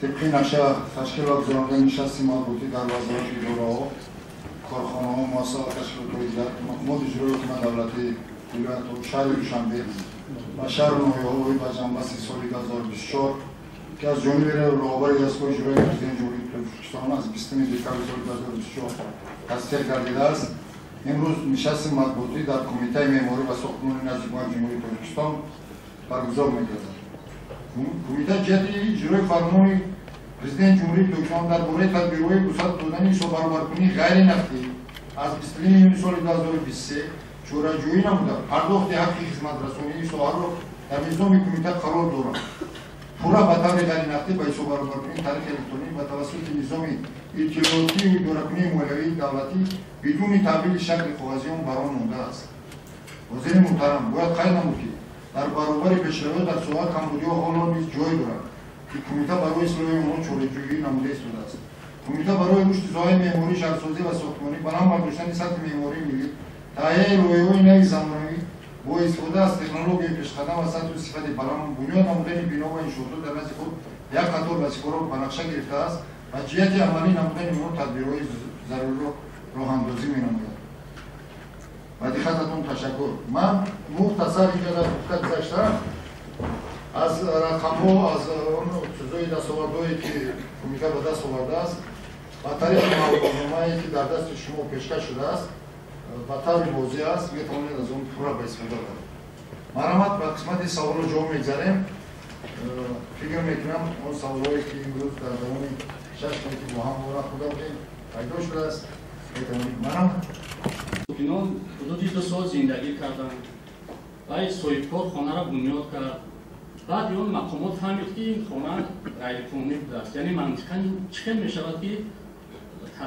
طبق نقشه تشکیلات گزارنده نشست مربوطه در وزارت اجرا کارخانه و مؤسسات تشکیلات دیگر مقامات اجرایی حکومت دولتی ولایت و شهر دوشنبه و شهر نویاهوی به جنبست سال 2024 که از جانب رهبر دستگاه اجرایی پرزیدنت جمهوری ترکمنستان از 20 دکتر سال 2024 تصدیق گردیده است. امروز نشست مربوطه در کمیته معماری و ساختمان نزدیکان جمهوری ترکمنستان برگزار می‌گردد. کمیته جهت اجرای فرمان پرزیدنت جمهوری ترکمنستان درباره تدبیرهای وسعت دادن حساب برآورکنی غیر نفتی از 22 سال 2023 چاره‌جویی نموده پرداخت حق خدمت‌رسانی سوال را در نظام کمیته قرار دارد. پورا به طور غیر نفتی به حساب برآورکنی طریق الکترونیک و توسط نظام اطلاعاتی و اداره‌کنی مالیوی دولتی بدون تحویل شکل کاغذی آن بر آن مانده است. وزیر محترم باید قید نمود که در برابر پیشروی در سوال کمبودی و حال نیز جای دارد که کمیته برای اصلاح امور چاره‌جویی نموده ایستاده است. کمیته برای رشد زای معماری شهرسازی و ساختمانی برای برداشتن سطح معماری ملی تهیه رویه‌های نوی زمانه‌ای با استفاده از تکنولوژی پیشقدم و سطح صفت بلند بنیاد نمودن بنا و انشاءات در نزد خود یک قطار وظیفه‌ها را به نقشه گرفته است و جهت عملی نمودن امور تدبیرهای ضروری را راه‌اندازی می‌نماید. و دقتتون تشکر. من مختصر اینجا در خطبه گذاشتم از رقم‌ها از اون چیزای دستاوردهایی که کمیته به دست آورده است و طریق موضوعنامه‌ای که در دست شما پیشکش شده است و طور واضح است می‌توانید از اون پورا به استفاده کنید. مرحمت به قسمت سوال جواب می‌گذاریم. فکر می‌کنم اون سوالایی که امروز در دوام 6 ماه که با هم خدا بودیم پیدا شده است می‌توانید مرحمت اینان حدودی 2 سال زندگی کردند. بعد صاحبکار خانه را بنیاد کرد. بعد اون مقامات فهمید که این خانه غیرقانونی بوده است. یعنی منطقاً چه می‌شود که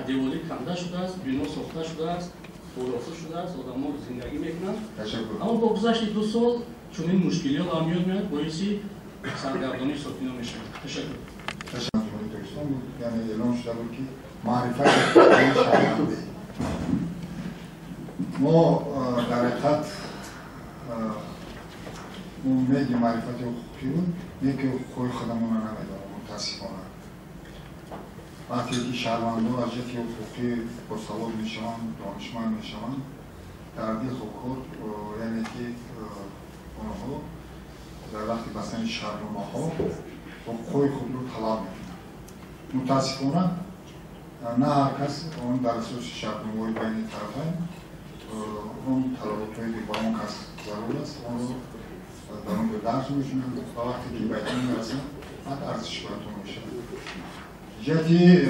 دیواری کنده شده است، بنا ساخته شده است، خلاصه شده است، آدم‌ها زندگی می‌کنند. اما با گذشت 2 سال چون این مشکلات به میاد میاد باعث سرگردانی ساکنان میشه. تشکر. یعنی اعلام شده بود که معرفت شهرنده ما در حقیقت اون میگه معرفت حقوقی بود میگه خوی خودمون رو نمیدارم متاسفانه وقتی که شهروندان از جهت حقوقی باسواد میشوند دانشمند میشوند در دل خود یعنی که اونها در وقتی بستن شهرنامه‌ها حقوقی خود رو طلب میکنند. متاسفانه نه هر کس اون در اساس شهرنامه‌های بین طرفین اون طلبات‌هایی که با اون کس ضرور است اون رو در اون درس میشونن و وقتی که بیتون میرسن بعد ارزش براتون میشه. جهتی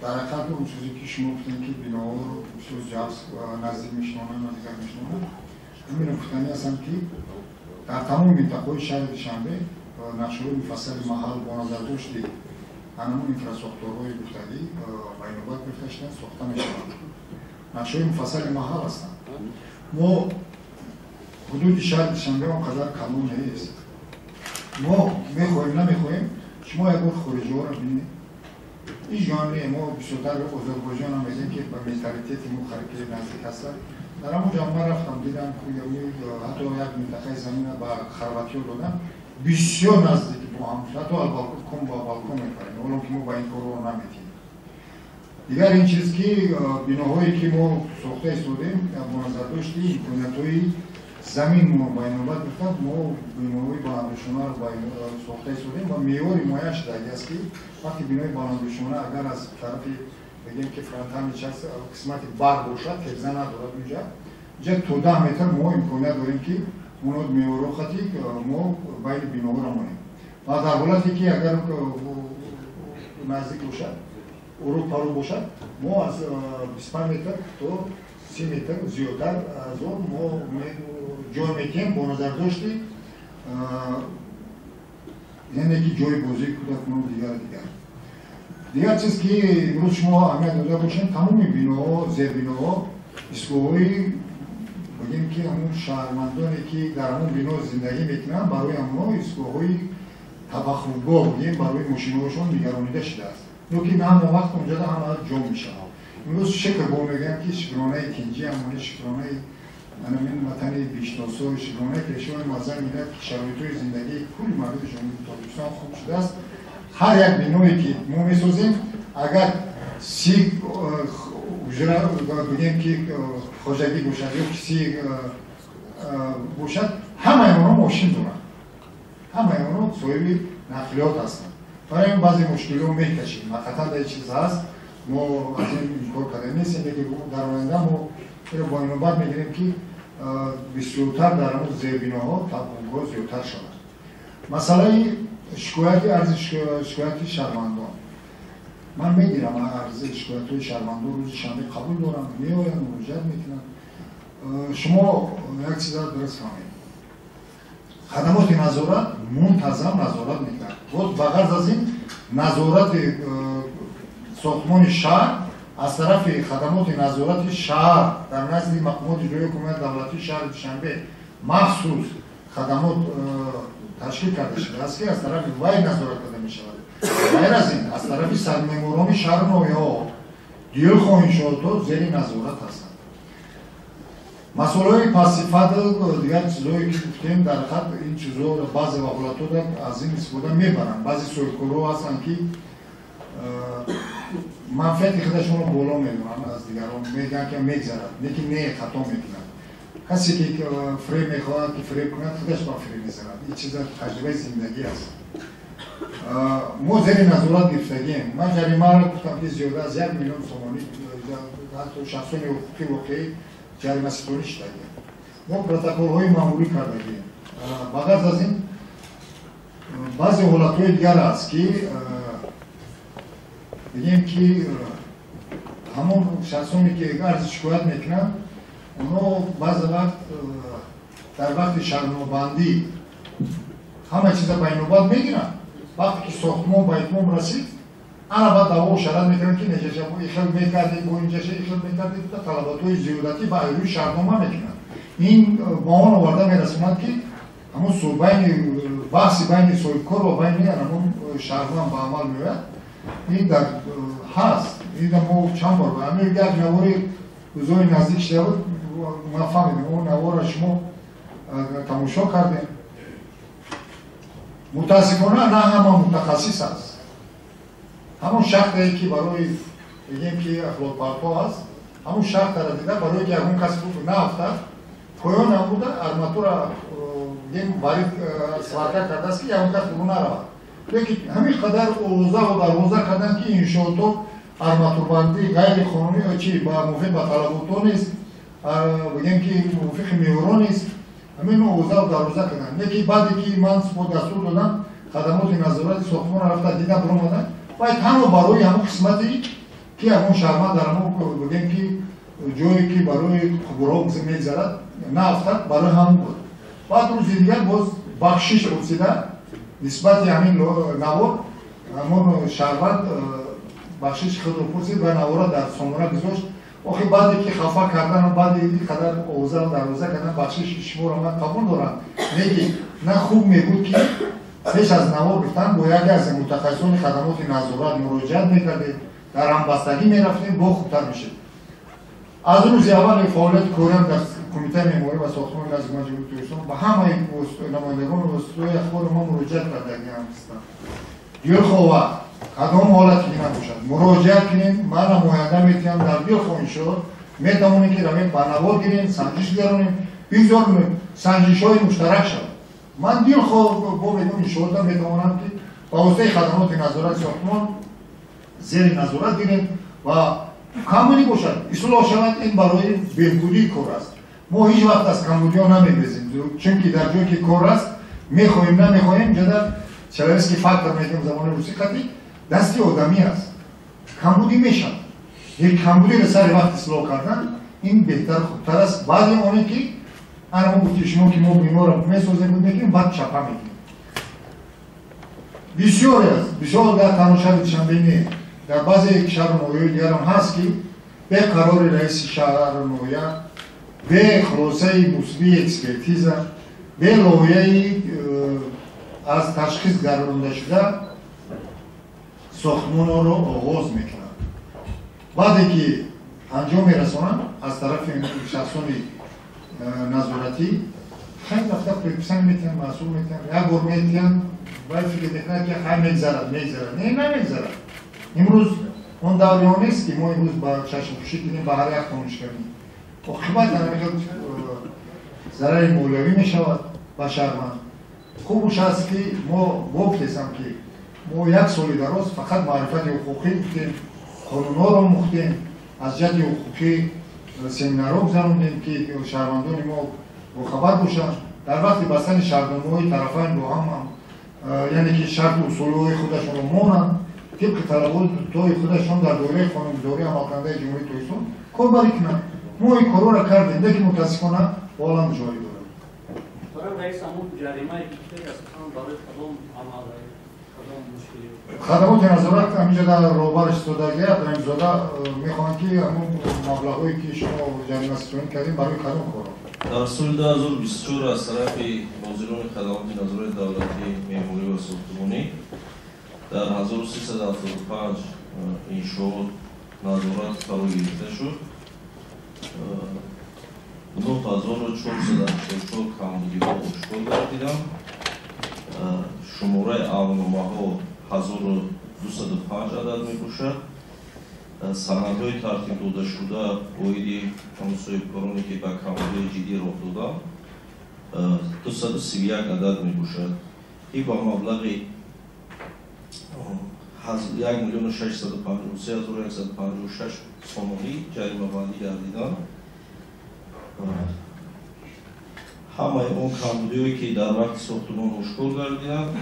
در حقیقت اون چیزی که شما گفتین که بناها رو بسیار جبس نزدیک میشنونن و دیگر میشنونن همین گفتنی هستم که در تمام منطقه‌های شهر دوشنبه نقشه‌های مفصل محل با نظر داشت همون اینفراستراکچورهای گفتگی با نوبت گرفته شدن ساخته میشوند. نقشه‌های مفصل محل هستند. ما حدود شهر دوشنبه اونقدر کلان نیست. ما میخواهیم نمیخواهیم شما یک بار خارجی ها رو ببینید. این ژانر ما بیشتر آذربایجان هم میگیم که به منتالیته ما خارجی نزدیک هستند. در همون جامعه رفتم دیدم که حتی یک منطقه زمین به خراباتی ها دادن بسیار نزدیک با هم حتی بالکن با بالکن می‌کنیم اون که ما با این کار رو نمی‌کنیم. دیگر این چیز که بناهایی که ما ساخته استودیم با نظر داشتیم امکانیت‌های زمین ما با این نوبت گفتم ما بناهای بلندشانه رو با ساخته استودیم و معیار مایش دیگه است که وقتی بنای بلندشانه اگر از طرف بگیم که فرانتن قسمت بر باشد که زن ندارد اونجا تا 10 متر ما امکانیت داریم که اونو معیار خطی ما باید بناها را مانیم و در حالتی که اگر نزدیک باشد اروپا پرو باشد ما از 25 متر تا 30 متر زیادتر از اون ما جای میکنیم با نظر داشتی یعنی که جای بازی کودک کنو دیگر چیز که امروز شما اهمیت داده باشین تمام بناها زیر بناها ایستگاه‌های بگیم که همون شهروندانی که در همون بنا زندگی میکنن برای همون ایستگاه‌های تبخورگاه بگیم برای ماشین‌هاشون نگرانیده شده است. نوکی نه همون وقت اونجا همه جا میشه. امروز شکل با میگم که شکرانه کنجی همونه شکرانه این متن بیشناسا و شگانه که شما مازن میده شرایط زندگی کلی مردم جمهوری تاجیکستان خوب شده است. هر یک بینویی که ما میسازیم اگر 30 حجره بگیم که خواجگی باشد یا 30 باشد همه اونا ماشین دارن، همه اونا صاحب نقلیات هستند. برای این بعضی مشکلات میکشیم. مقطع در چیز هست ما از این کار کرده نیستیم که در آینده ما با این بعد میگیریم که بسیارتر در اون زیربناها تبلیغات زیادتر شود. مسئله شکایت عرض شکایت شهروندان من میگیرم عرض شکایت شهروندان روز شنبه قبول دارم میآیم مراجعه میکنم. شما یک چیز را درست فهمید خدمات نظارت منتظم نظارت میکنند. باز بغیر از این نظارت ساختمان شهر از طرف خدمات نظارت شهر در نزد مقامات اجرایی حکومت دولتی شهر دوشنبه مخصوص خدمات تشکیل کرده شده است که از طرف وی نظارت کرده می شود. غیر از این از طرف سرمایه‌گذاران شهر نویا دیگر خواهشات زیر نظارت هستند. مسئله پاسیفات دیگر چیزایی که گفتیم در خط این چیزها بعضی وکالت‌ها از این استفاده میبرند. بعضی سرکارها هستند که منفعت خودشون رو بالا میدونن از دیگران میگن که میگذرد لیکن نه خطا میکنند. کسی که فریب میخواهد که فریب کند خودش با فریب میزند. این چیز تجربه زندگی است. ما زیر نظارت گرفتگیم. من جریمه را گفتم که زیاده از 1 میلیون تومانی حتی شخصان حقوقی واقعی جریمه ستونی شدگیم. ما پروتکل‌های معمولی کردگیم. بغیر از این بعضی حالت‌های دیگر است که بگیم که همون شخصانی که عرض شکایت میکنن اونا بعض وقت در وقت شهرنوبندی همه چیزا به نوبت میگیرن. وقتی که ساختمان به اتمام رسید انا بعد دعوا شرط میکنن که نجاشه با ایخل میکردید با اینجاشه ایخل میکردید طلبات‌های زیادتی به ایروی شهرنامه میکنن. این با آن آورده میرسوند که همون بین بحثی بین صاحبکار و بین همون شهرنامه به عمل میاد. این در هست. این ما چند بار به همین یک نواری روزای نزدیک شده بود ما فهمیدیم اون نوار را شما تماشا کردیم. متاسفانه نه همه متخصص است. همون شرطی که برای بگیم که اخلاق پرتا هست همون شرط را دیده برای که اون کسی بود نه افتاد پایان هم بوده ارماتور بگیم وارد سوارکه کرده است که اون کسی برو نرود. لیکن همین قدر اوضاع و دروازه کردن که انشاءالله ارماتوربندی غیر قانونی چی با موافق با طلبات نیست بگیم که موافق میوران نیست همین اوضاع و دروازه کردن. لیکن بعدی که من با دستور دادم خدمات نظارت ساختمان رفته دیدم برآمدن باید همون برای همون قسمتی که همون شهرمند در همون بگیم که جایی که برای خبرها میگذرد نه افتاد برای همون بود. بعد روز دیگر باز بخشش پرسیده نسبت همین نوار همون شهروند بخشش خود رو پرسید و نوار در سامانه گذاشت. آخه بعدی که خفا کردن و بعد این قدر اوضاع و دروازه کردن بخشش شما را من قبول دارم. میگی نه خوب میگود که پیش از نوار گفتن باید از متخصصان خدمات نظارت مراجعه میکردید در همبستگی میرفتیم با خوبتر میشید. از روز اول فعالیت کردم در کمیته معماری و ساختمان نظم جمهوری تاجیکستان با همه نمایندگان و وسطای اخبار ما مراجعه کردیم هستند. دیگر خواه کدام حالت که نباشد مراجعه کنیم من نماینده میتونم در دیگر خواهیم شد میتوانیم که روی بنوار گیریم سنجش گرونیم بگذاریم سنجش های مشترک شد. من دیگر خواه با میگم شده میتوانم که با واسطه خدمات نظارت ساختمان زیر نظارت گیریم و کمبودی باشد اصلاح شود. این برای بهبودی کار است. ما هیچ وقت از کمبودی ها نمیگذیم چون که در جایی که کار است میخواهیم نمیخواهیم جدا چرایست که فکر میگیم زمان روسی قدی دستی آدمی است. کمبودی میشن یک کمبودی رو سر وقت اصلاح کردن این بهتر خوبتر است. بعد اونی که انا گفتی شما که ما بیمار رو میسازیم بود میکنیم بعد چپه میکنیم. بسیاری است بسیار در تماشا دوشنبه در بعضی شهر نویای دیگر هم هست که به قرار رئیس شهر نویه به خلاصه مصوبی اکسپرتیزه به لایحه از تشخیص گردانده شده ساختمان رو آغاز میکنند. بعدی که انجام میرسونن از طرف شخصان نظارتی خیلی وقتا پرسان میتونن مسئول میتونن یا بر میتونن باید فکر کنن که خیلی میگذرد نه نمیگذرد امروز اون دوریان نیست که ما امروز با چشم پوشی کنیم به هر یک خاموش کنیم خدمت نمیگه ضرر مولوی میشود با شهروند خوبش هست که ما گفتیم که ما یک سال دراز فقط معرفت حقوقی بودیم قانونا رو مختیم از جد حقوقی سمینارها گذروندیم که شهروندان ما باخبر باشن در وقت بستن شهرداری‌های طرفین با هم یعنی که شرط و اصولهای خودشون رو مانند طبق طلبات خودشون در دوره قانونگذاری عملکننده جمهوری توسعه کار بری کنند ما این کارا را کردیم لیکن متاسفانه بالا جاری داریم. برای رئیس امور جریمه بیشتر از برای کدام عمل کدام مشکلی خدمات نظارت همینجا در روبر استوداگی ابراهیم‌زاده میخوان که همون مبلغایی که شما جریمه ستون کردیم برای کدام کارا در سال 2024 از طرف مدیران خدمات نظارت دولتی معمولی و ساختمانی در 1375 انشاءات نظارت فرا گرفته شد 9484 کامگی‌ها اشغال گردیدند شماره اعلاننامه‌ها 1205 عدد می‌باشد سندهای ترتیب داده شده اویدی صاحبکارانی که به کامگی‌های جدی راه دادند 231 عدد می‌باشد این با مبلغ 1,653,156 سومانی جریمه بندی گردیدند همه اون کامبودی‌هایی که در وقت ساختمان اشغال گردیدند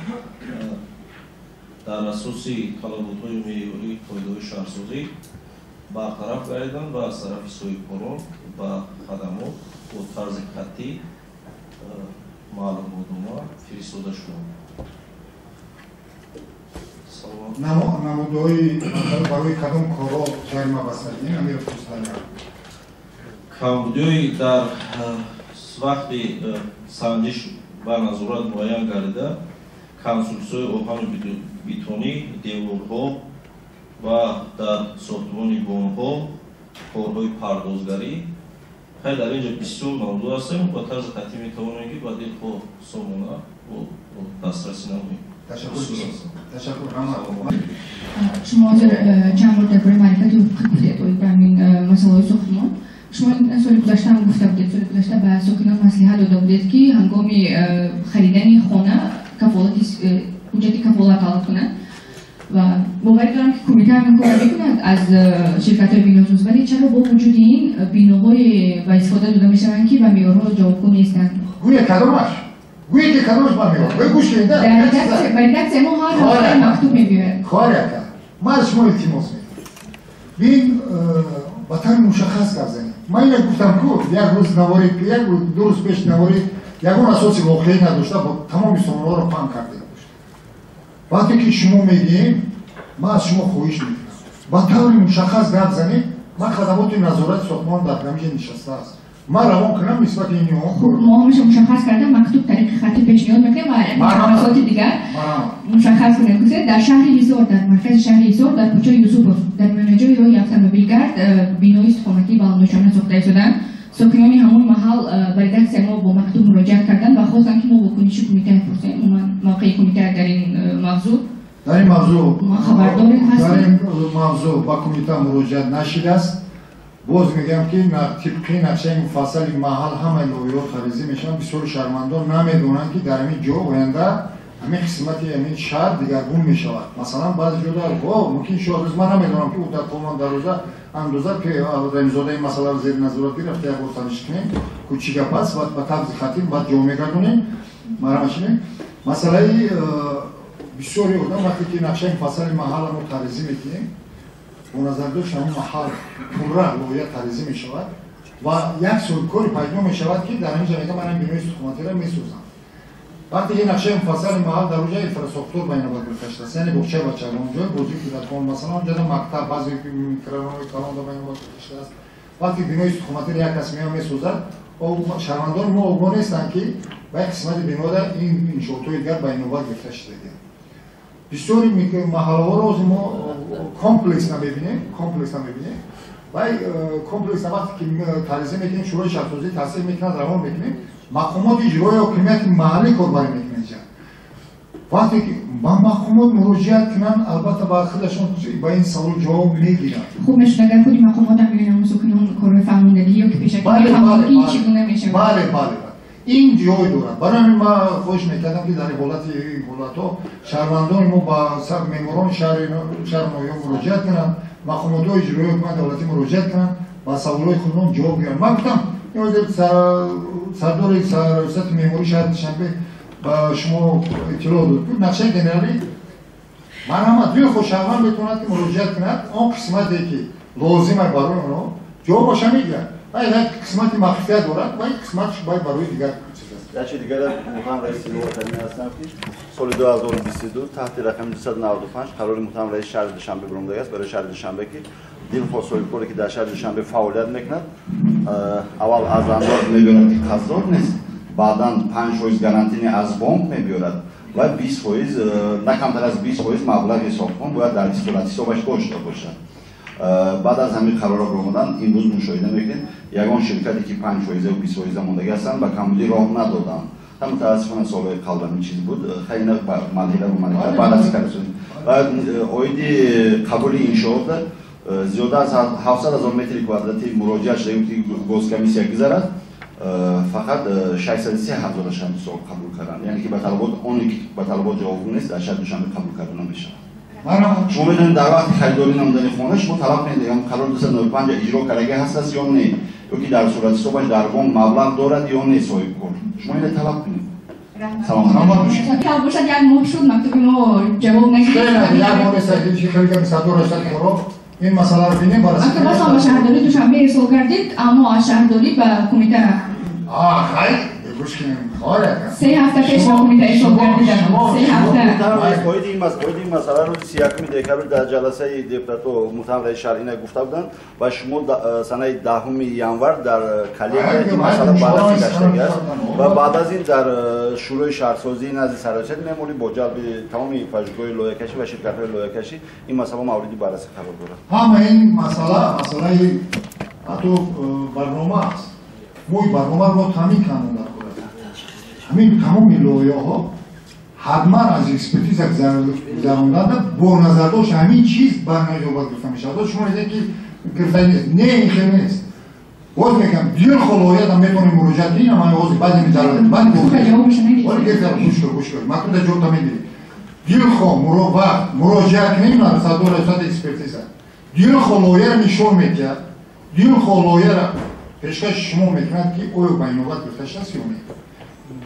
در اساس طلبات‌های معیاری قاعده‌های شهرسازی برطرف گردیدند و از طرف صاحبکاران و خدمات با طرز قطعی معلوماتنامه فرستاده شدند. نمودهای برای کدام کارا جریمه بسته این امیر پوستانی کامبودی‌های در وقتی سنجش و نظارت معین گردیده کنسترکسیون آهن بتونی دیوارها و در ساختمان بام‌ها کارهای پردازگری خیلی در اینجا بسیار نموده هستیم با طرز قطعی میتوانیم که با دلخواه سامانه و دسترسی نماییم. تشکر. شما چند بار درباره معرفت حقوقی گفتید در این مسائل ساختمان شما سال گذشته هم گفته بودید سال گذشته به ساکنان مصلحت داده بودید که هنگام خریدن خانه حجت کفالت طلب کنند و باور دارم که کمیته هم کار میکند از شرکت‌های بیناساز ولی چرا با وجود این بیناهای به استفاده داده میشوند که به معیارها جوابگو نیستند گویا کدامش که کدامش با معیار گویا گوش کنید در دست ما هر مکتوب میبینید کار کرد ما از شما التماس میکنم ببین با طور مشخص کردن من اینو گفتم که یک روز نوارید یک روز دو روز پیش نوارید یگان اساس واقعی نداشته با تمام سامانه‌ها رو پنگ کرده بود وقتی که شما میگین من از شما خواهش میکنم با طور مشخص گپ زنید من خدمات نظارت ساختمان در همینجا نشسته است من روان کنم نسبت این ما همیشه مشخص کردم مکتوب طریق خطی پیشنهاد میکنیم و مشخصات دیگر مشخص کنیم که در شهر هیزار در مرکز شهر هیزار در کوچه یوسفوف در مناجع راه اتومبیلگرد بینای استخوانکی بلندشانه ساخته شدند ساکنان همون محل برای دست ما با مکتوب مراجعه کردند و خواستند که ما با کنشی کمیته بپرسیم موقع کمیته در این موضوع ما خبرداریم هستیم در این موضوع با کمیته مراجعه نشده است باز میگم که طبق نقشه مفصل محل همه لایحه‌ها خریزی میشن بسیار شرمندان نمیدونن که در این جا آینده همین قسمتی همین شهر دیگرگون میشود مثلا بعضی جاها ممکن شاید از من نمیدونم که او در کمان در روزه اندازه که ابراهیم‌زاده این مسئله رو زیر نظارت گرفته یک بار تنش کنیم کوچیک پس بعد با طبز خطی بعد جا میگردونیم مرمشیم مسئله بسیاری آدم وقتی که نقشه مفصل محل رو خریزی میکنیم و نظر داشت همون محل پوره لایحه خریزی می شود و یک سودکاری پیدا می شود که در اینجا میگه من این بینای ساختمانی را میسازم وقتی که نقشه مفصل محل در اونجا اینفراستراکچور بینابر گذاشته است یعنی بخچه بچه اونجا بازی کودکان مثلا اونجا مکتب بعضی میکروهای کلام در بینابر گذاشته است وقتی بینای ساختمانی را یک کس میسازد و شهروندان ما آگاه نیستند که به یک قسمت بنا در این انشاءات‌های دیگر بینابر گرفته شده بسیاری محله‌ها رو ما کامپلکس نمی‌بینیم ولی کمپلکس وقتی که تریزی میکنیم شروع شهرسازی تاثیر میکنند روان میکنیم مقامات اجرایی حاکمیت محلی کاربری میکنند وقتی که با مقامات مراجعت کنند البته با خودشون با این سوال جواب میگیرند خوب میشه اگر خودی مقامات هم میگن مسئولین کار فرماندهی یا که پیشکشی هماهنگی چگونه میشه بله این جای دارد برای من خواهش میکردم که در حالتها شهروندان ما با ماموران شهر نویان مراجعت کنند مقامات اجرایی حکومت دولتی مراجعت کنند با سوالات خودشون جواب گیرند من گفتم سردار ریاست معماری شهر دوشنبه با شما اطلاع داد نقشه گنرالی مرحمت روی خوشحال میتوند که مراجعت کند آن قسمتی که لازمه برای اونها جواب باشه میگیرند و این قسمتی مخفیت دارد و این قسمتش باید برای دیگر در چه دیگر محترم رئیس نوآوری هستم که سال 2022 تحت رقم 295 قرار محترم رئیس شهر دوشنبه برآمده است برای شهر دوشنبه که دلخواست کاری که در شهر دوشنبه فعالیت میکند اول از انداز میبیند که قرارداد نیست بعدا 5% گارانتی از بانک میبیرد و 20% نه کمتر از 20% مبلغ حسابخوان باید در صورت حسابش داشته باشد. بعد از همین قرار برآمدن امروز مشاهده میکنیم یگان شرکتی که 5% و 20% ماندگی هستند و کمبودی راه ندادند. هم متاسفانه سالهای قبل این چیز بود خیلی مالیه و مالیه بعد از کار شد. بعد اویدی قبول انشاءات زیاده از 700,000 متر کوادراتی مراجعه شده که گوز کمیسیا گذارد فقط 603,000 شهر قبول کردند یعنی که به طلبات اونی که به طلبات جواب نیست در شهر دوشنبه قبول کردن نمیشه. شما میدونید در وقت خریداری نامزدی خانه شما طلب کنید قرار 295 اجرا کرده هست یا نه یا که در صورت حسابش در بانک مبلغ دارد یا نه صاحب کار شما اینو طلب کنید. سلام باشید. که باشد یک ماه شد مکتوب ما جواب نگرفت. نه یک ماه سعی که خیلی صدور رسد کرد این مسئله رو ببینیم برای اگه واسه ما شهرداری دوشنبه ارسال کردید اما از شهرداری به کمیته خیلی گوش کنیم کاره 3 هفته پیش با کمیته ارسال کردید 3 هفته باید این مسئله رو 31 دکتر در جلسه دپوتات محترم رئیس شهر اینا گفته بودند و شما سنه 10 ینور در کلیه این مسئله بررسی گشته است و بعد از این در شروع شهرسازی نزد سرایت معمولی با جلب تمام پژوهشگاه لایحه‌کشی و شرکت‌های لایحه‌کشی این مسئله موردی بررسی قرار دارد. همه این مسئله حتی برنامه است. موی برنامه رو تامین کردن در همین تمام لایحه‌ها حتما از اکسپرتیز گذراندن با نظر داشت همین چیز برنامه جواب گرفته میشه. شما دیدید که گرفته نه این خیلی نیست. باز میگم دیگر خلایت هم میتونیم مراجعه کنیم اما باز بعد میذارم بعد ولی گرفته گوش کن مطلب در جواب میگیری دیگر مراجعه کنیم نه صدور رسد اکسپرتیز دیگر خلایت نشون میده دیگر خلایت پیشکش شما میکنند که اوی بینابت گرفته شد یا نه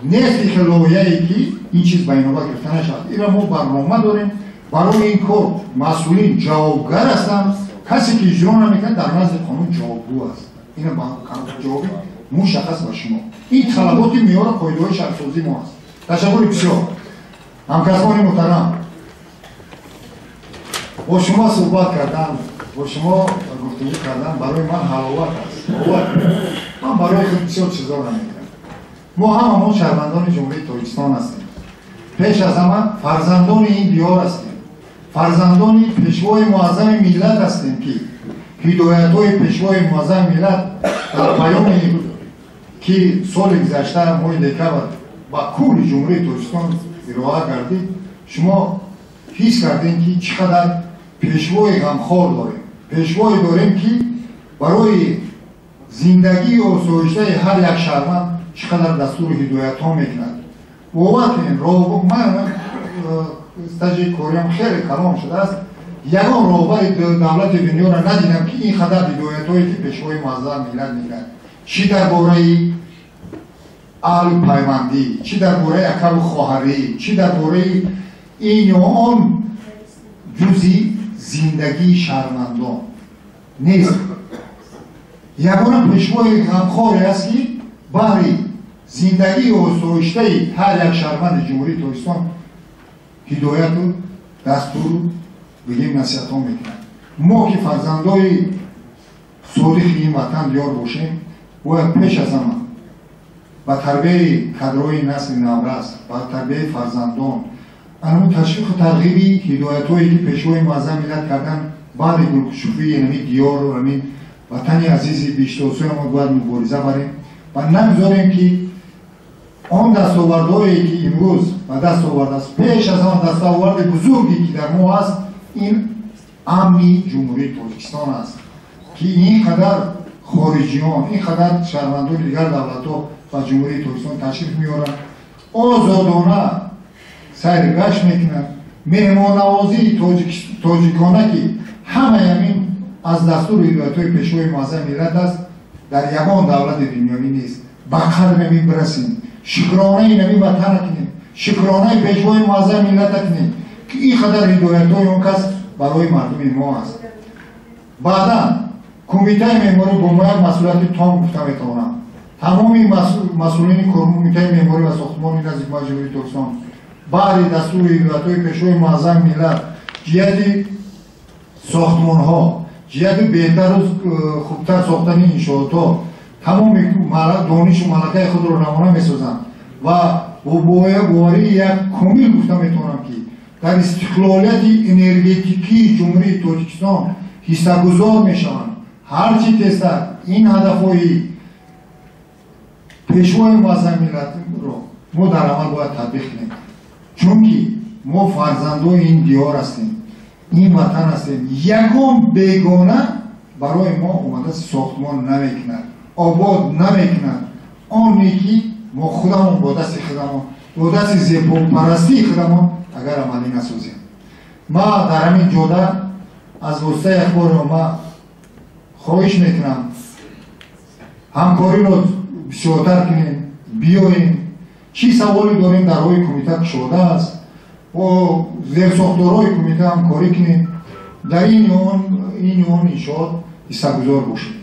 نیستی که لایحه‌ای که این چیز بینابت گرفته نشد اینا ما برنامه داریم برای این کار مسئولین جوابگر هستند کسی که اجرا نمیکنه در نزد قانون جوابگو است اینا قانون جوابی مشخص با شما این طلبات معیار قاعده‌های شهرسازی ما است. تشکر بسیار همکاران محترم با شما صحبت کردم با شما گفتگو کردم برای من حلاوت است من برای خود بسیار چیزا نمیگم ما هممون شهروندان جمهوری تاجیکستان هستیم پیش از همه فرزندان این دیار هستیم فرزندان پیشوای معظم ملت هستیم که هدایت‌های پیشوای معظم ملت در پیامی که سال گذشته ماه دکتر با کل جمهوری تاجیکستان ارائه کردید شما حس کردین که چقدر پیشوای غمخوار داریم پیشوای داریم که برای زندگی و آسایشی هر یک شهروند چقدر دستور هدایت ها میکند باور کنید من استاجی کاریم خیلی کلام شده است یگان راهبر دولت دنیا را ندیدم که این قدر هدایت هایی که پیشوای معظم ملت میکند چی درباره اهل پیوندی چی درباره اکل و خواهری چی درباره این یا آن جزئی زندگی شهروندان نیست یگان پیشوای غمخواری است که برای زندگی و آسایشی هر یک شهروند جمهوری تاجیکستان هدایت و دستور بگیم نصیحت ها میکنند ما که فرزندای صادق این وطن دیار باشیم باید پیش از همه با تربیه کادرهای نسل نورس با تربیه فرزندان اما تشویق و ترغیبی هدایت هایی که پیشوای معظم ملت کردن بعد گلکشوفی یعنی دیار و همین ватани азизи биштосоямон бояд мубориза барем ва намезорем ки он дастовардҳое ки имрӯз ба даст овардааст пеш аз он дастоварди бузурге ки дар мо аст ин амни ҷумҳурии тоҷикистон аст ки ин қадар хориҷиён ин қадар шаҳрвандони дигар давлатҳо ба ҷумҳурии тоҷикистон ташриф меоранд озодона сайри гашт мекунанд меҳмоннавозии тоҷикона ки ҳамаи ҳамин аз дастури ҳидоятҳои пешвои муаззами миллат аст дар ягон давлати дунёвӣ нест ба қадре ми бирасем шукронаи нави ватана кунем шукронаи пешвои муаззами миллата кунем ки ин қадар ҳидоятҳои он кас барои мардуми мо аст баъдан кумитаи меъморӣ бо мо як масъулияти том гуфта метавонам тамоми масъулини кумитаи меъморӣ ва сохтмони назди ҳукумати ҷумҳурии тоҷикистон баъди дастури ҳидоятҳои пешвои муаззами миллат ҷиҳати сохтмонҳо ҷиҳати беҳтару хубтар сохтани иншоотҳо тамоми донишу малакаи худро равона месозанд ва бо боварии як комил гуфта метавонам ки дар истиқлолияти энергетикии ҷумҳурии тоҷикистон ҳиссагузор мешаванд ҳар чӣ тезтар ин ҳадафҳои пешвои муаззами миллатро мо дар амал бояд татбиқ кунем чунки мо фарзандои ин диёр ҳастем ин ватан ҳастем ягон бегона барои мо омадаси сохтмон намекунад обод намекунад оне ки мо худамон бо дасти худамон бо дасти зебопарастии худамон агар амалӣ насозем ма дар ҳамин ҷода аз воситаи ахбори омма хоҳиш мекунам ҳамкориро бисёртар кунем биёем чӣ саволе дорем дар роҳи кумита кушода аст бо зерсохторҳои кумита ҳамкорӣ кунем дар ин он иншоот ҳиссагузор бошем